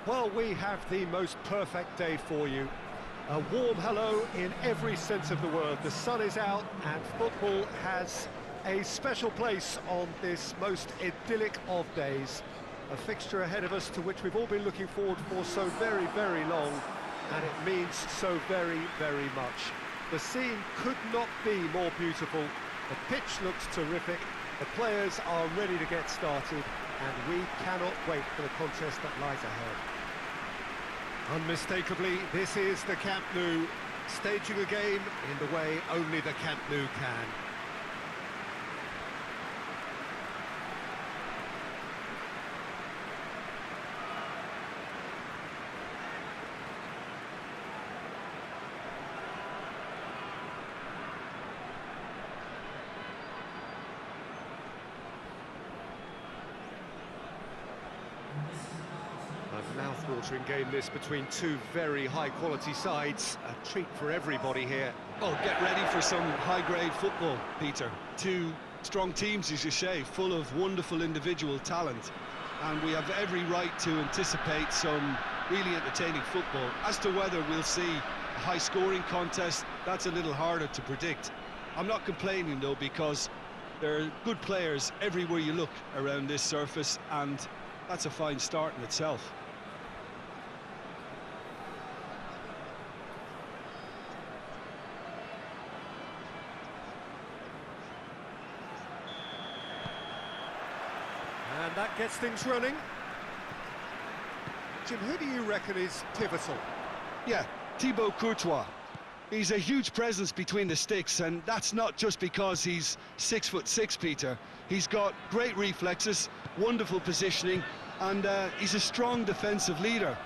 Well, we have the most perfect day for you. A warm hello in every sense of the word. The sun is out and football has a special place on this most idyllic of days. A fixture ahead of us to which we've all been looking forward for so very, very long, and it means so very, very much. The scene could not be more beautiful. The pitch looks terrific. The players are ready to get started, and we cannot wait for the contest that lies ahead. Unmistakably, this is the Camp Nou, staging a game in the way only the Camp Nou can. A mouth-watering game this between two very high-quality sides. A treat for everybody here. Oh, get ready for some high-grade football, Peter. Two strong teams, as you say, full of wonderful individual talent. And we have every right to anticipate some really entertaining football. As to whether we'll see a high-scoring contest, that's a little harder to predict. I'm not complaining, though, because there are good players everywhere you look around this surface, and that's a fine start in itself. And that gets things running. Jim, who do you reckon is pivotal? Yeah, Thibaut Courtois. He's a huge presence between the sticks, and that's not just because he's 6'6", Peter. He's got great reflexes, wonderful positioning, and he's a strong defensive leader.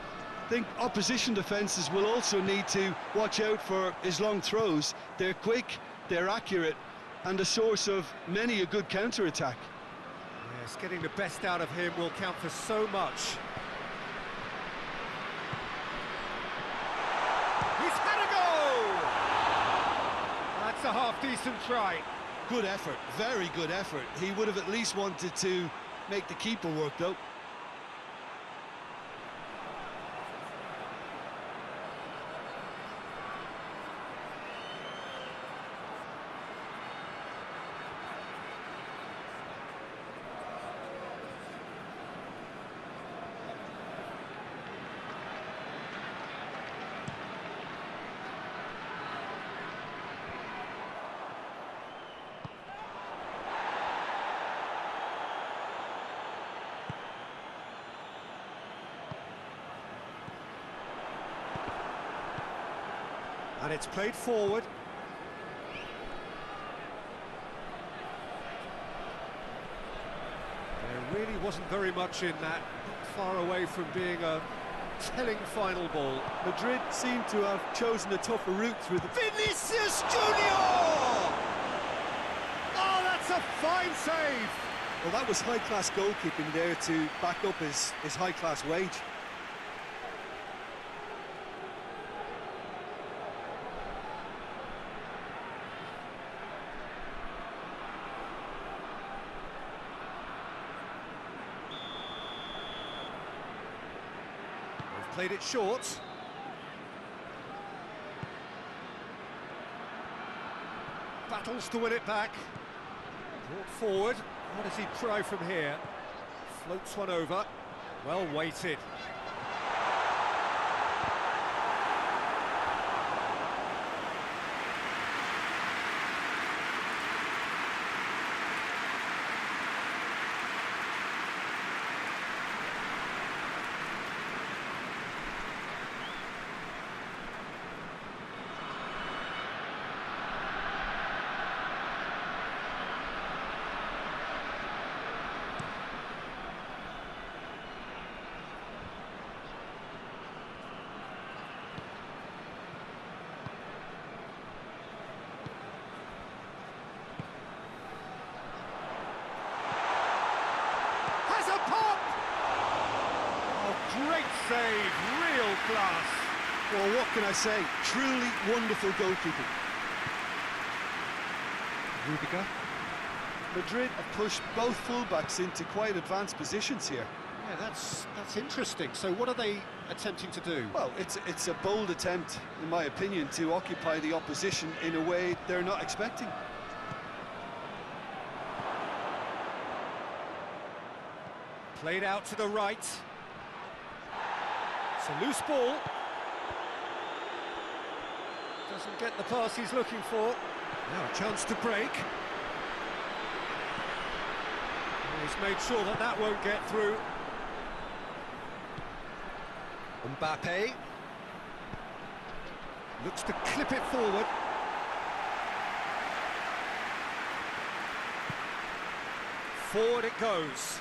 I think opposition defences will also need to watch out for his long throws. They're quick, they're accurate, and a source of many a good counter-attack. Yes, getting the best out of him will count for so much. He's had a go! That's a half-decent try. Good effort, very good effort. He would have at least wanted to make the keeper work, though. And it's played forward. There really wasn't very much in that, not far away from being a telling final ball. Madrid seem to have chosen a tougher route through the... Vinicius Junior! Oh, that's a fine save! Well, that was high-class goalkeeping there to back up his high-class wage. Played it short. Battles to win it back. Brought forward. What does he try from here? Floats one over. Well weighted. Great save, real class. Well, what can I say? Truly wonderful goalkeeping. Rudiger. Madrid have pushed both fullbacks into quite advanced positions here. Yeah, that's interesting. So what are they attempting to do? Well, it's a bold attempt, in my opinion, to occupy the opposition in a way they're not expecting. Played out to the right. It's a loose ball. Doesn't get the pass he's looking for. Now a chance to break. He's made sure that that won't get through. Mbappe looks to clip it forward. Forward it goes.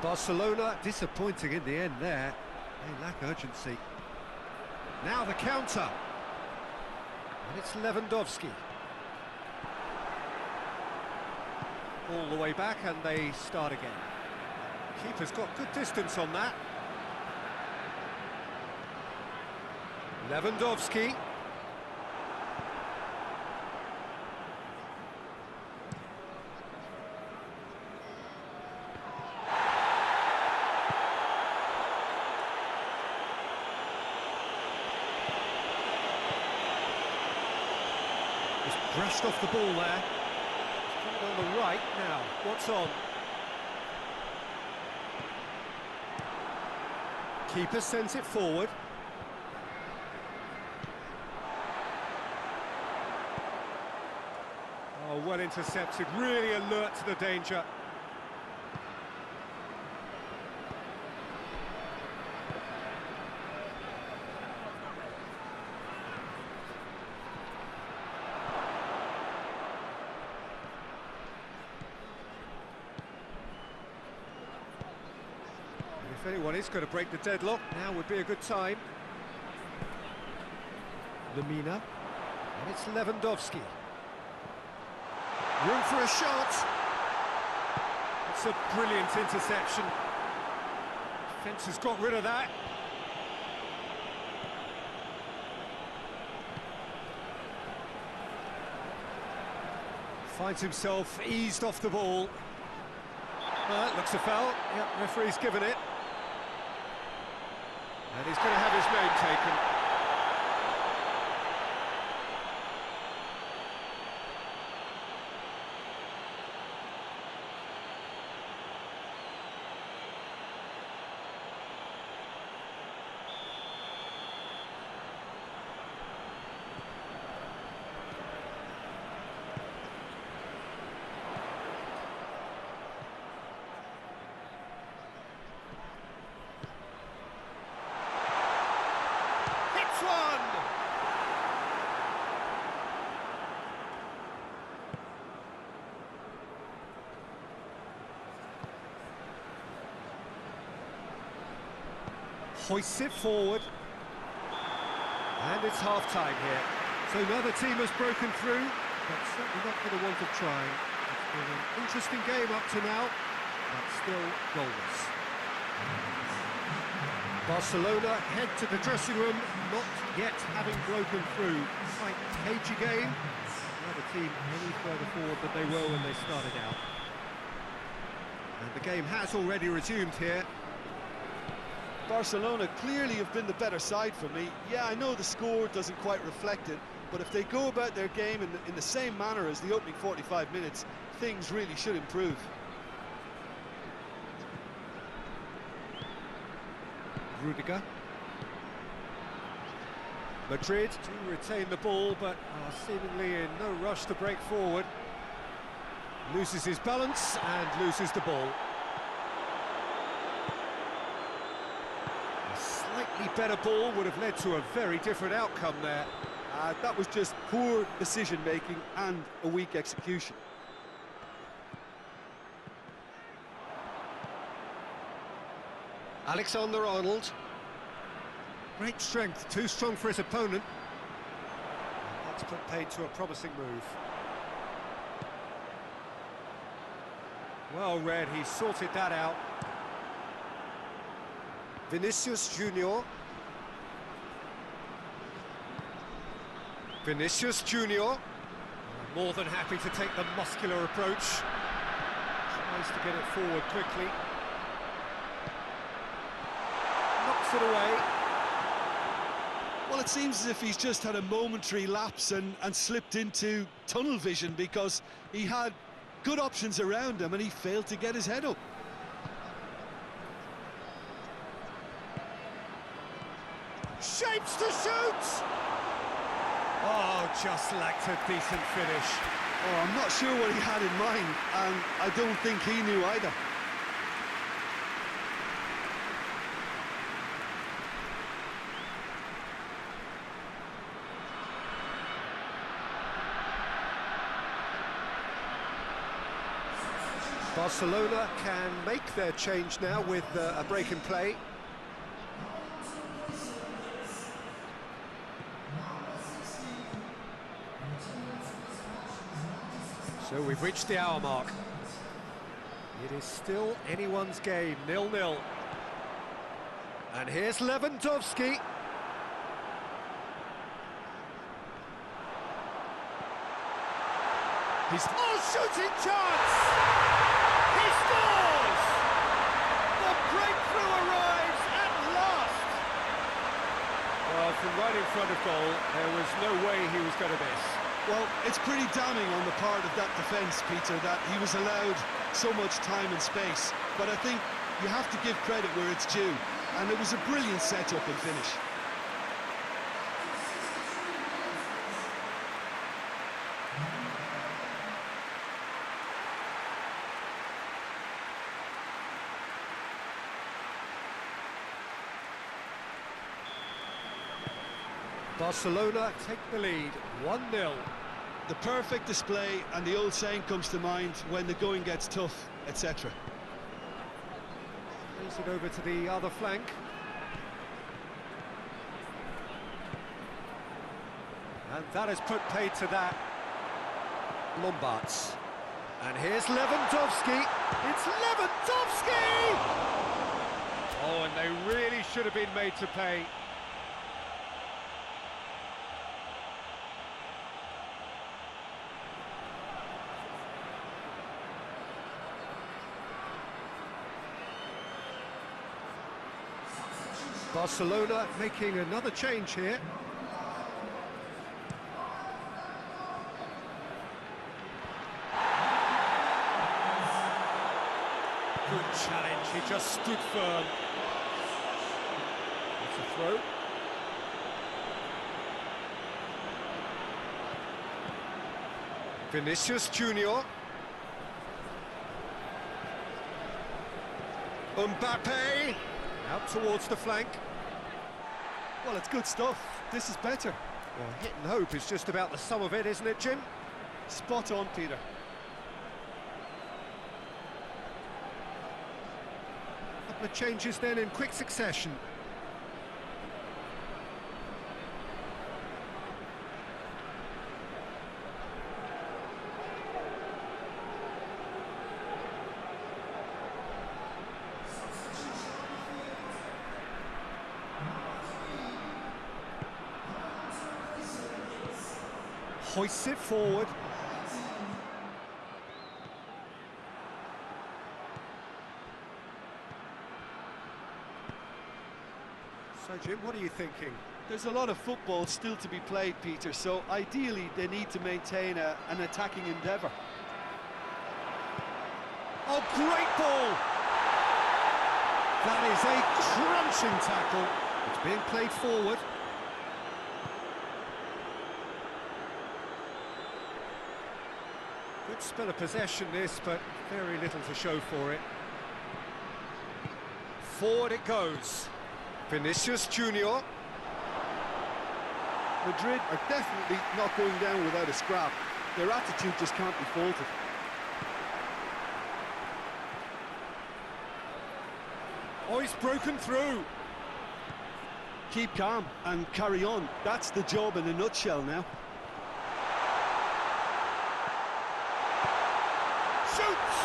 Barcelona disappointing in the end there. They lack urgency. Now the counter. And it's Lewandowski. All the way back and they start again. Keeper's got good distance on that. Lewandowski. Just brushed off the ball there. On the right now, what's on? Keeper sends it forward. Oh, well intercepted, really alert to the danger. If anyone is going to break the deadlock, now would be a good time. Lamina, and it's Lewandowski. Room for a shot. It's a brilliant interception. Defence has got rid of that. Finds himself eased off the ball. Looks a foul. Yep, referee's given it. And he's going to have his name taken. Hoists it forward. And it's half-time here. So another team has broken through, but certainly not for the want of trying. It's been an interesting game up to now, but still goalless. Barcelona head to the dressing room, not yet having broken through. Quite cagey game. Another team any further forward than they were when they started out. And the game has already resumed here. Barcelona clearly have been the better side for me. Yeah, I know the score doesn't quite reflect it, but if they go about their game in the same manner as the opening 45 minutes, things really should improve. Rudiger. Madrid do retain the ball, but are seemingly in no rush to break forward. Loses his balance and loses the ball. Slightly better ball would have led to a very different outcome there. That was just poor decision-making and a weak execution. Alexander-Arnold. Great strength, too strong for his opponent. And that's put paid to a promising move. Well read, he sorted that out. Vinicius Junior. Vinicius Junior. More than happy to take the muscular approach. Tries to get it forward quickly. Knocks it away. Well, it seems as if he's just had a momentary lapse and slipped into tunnel vision, because he had good options around him and he failed to get his head up. Shapes to shoot! Oh, just lacked a decent finish. Oh, I'm not sure what he had in mind, and I don't think he knew either. Barcelona can make their change now with a break in play. So we've reached the hour mark. It is still anyone's game, 0-0. And here's Lewandowski. He's shooting chance! He scores! The breakthrough arrives at last! Well, from right in front of goal, there was no way he was going to miss. Well, it's pretty damning on the part of that defence, Peter, that he was allowed so much time and space. But I think you have to give credit where it's due, and it was a brilliant setup and finish. Barcelona take the lead, 1-0. The perfect display, and the old saying comes to mind: when the going gets tough, etc. Plays it over to the other flank. And that has put paid to that. Lombards. And here's Lewandowski. It's Lewandowski! Oh, and they really should have been made to pay. Barcelona making another change here. Good challenge, he just stood firm. It's a throw. Vinicius Junior. Mbappe. Out towards the flank. Well, it's good stuff. This is better. Well, hit and hope is just about the sum of it, isn't it, Jim? Spot on, Peter. Couple of changes then in quick succession. Hoists it forward. So, Jim, what are you thinking? There's a lot of football still to be played, Peter, so ideally they need to maintain an attacking endeavour. Oh, great ball! That is a crunching tackle. It's being played forward. Good spell of possession this, but very little to show for it. Forward it goes. Vinicius Junior. Madrid are definitely not going down without a scrap. Their attitude just can't be faulted. Oh, he's broken through. Keep calm and carry on. That's the job in a nutshell now. Shoots!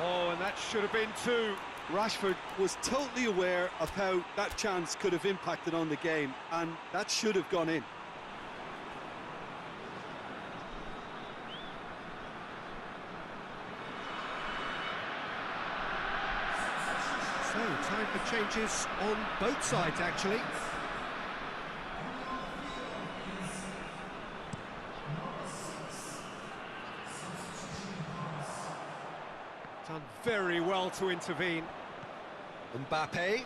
Oh, and that should have been two. Rashford was totally aware of how that chance could have impacted on the game, and that should have gone in. So, time for changes on both sides, actually. Done very well to intervene. Mbappe.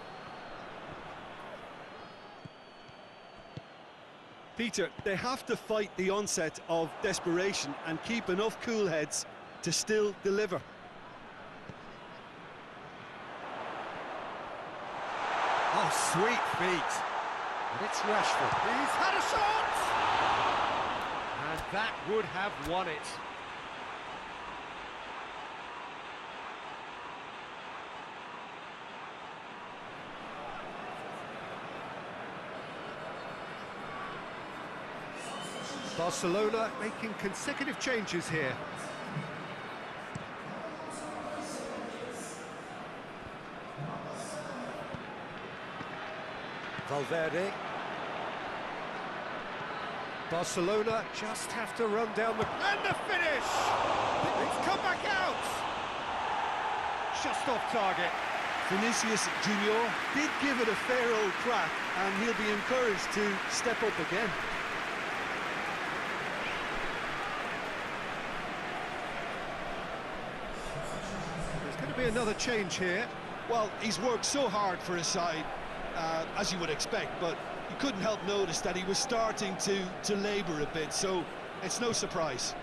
Peter, they have to fight the onset of desperation and keep enough cool heads to still deliver. Oh, sweet feet. And it's Rashford. He's had a shot! And that would have won it. Barcelona making consecutive changes here. Valverde. Barcelona just have to run down the... And the finish! It's come back out! Just off target. Vinicius Junior did give it a fair old crack, and he'll be encouraged to step up again. There's going to be another change here. Well, he's worked so hard for his side, as you would expect, but you couldn't help notice that he was starting to labour a bit, so it's no surprise.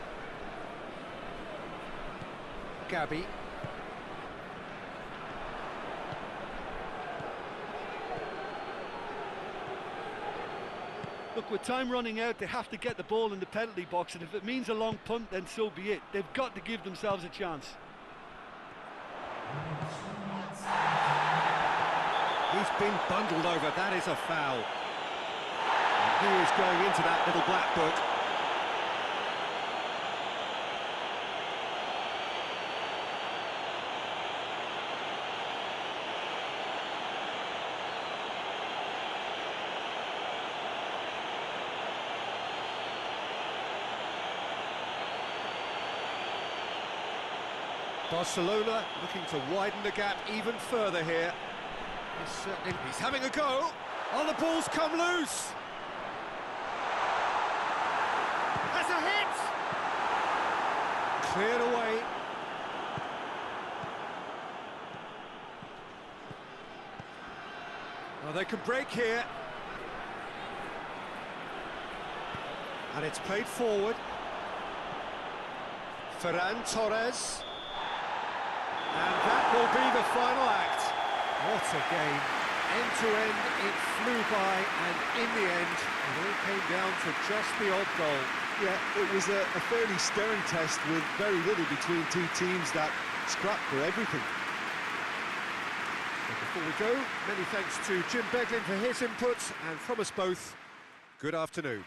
Gabi. Look, with time running out, they have to get the ball in the penalty box, and if it means a long punt, then so be it. They've got to give themselves a chance. He's been bundled over, that is a foul. And he is going into that little black book. Barcelona looking to widen the gap even further here. He's having a go. Oh, the ball's come loose. Has a hit. Cleared away. Oh, they can break here. And it's played forward. Ferran Torres. And that will be the final act. What a game. End to end, it flew by, and in the end, it all came down to just the odd goal. Yeah, it was a fairly stern test with very little between two teams that scrapped for everything. But before we go, many thanks to Jim Beglin for his input, and from us both, good afternoon.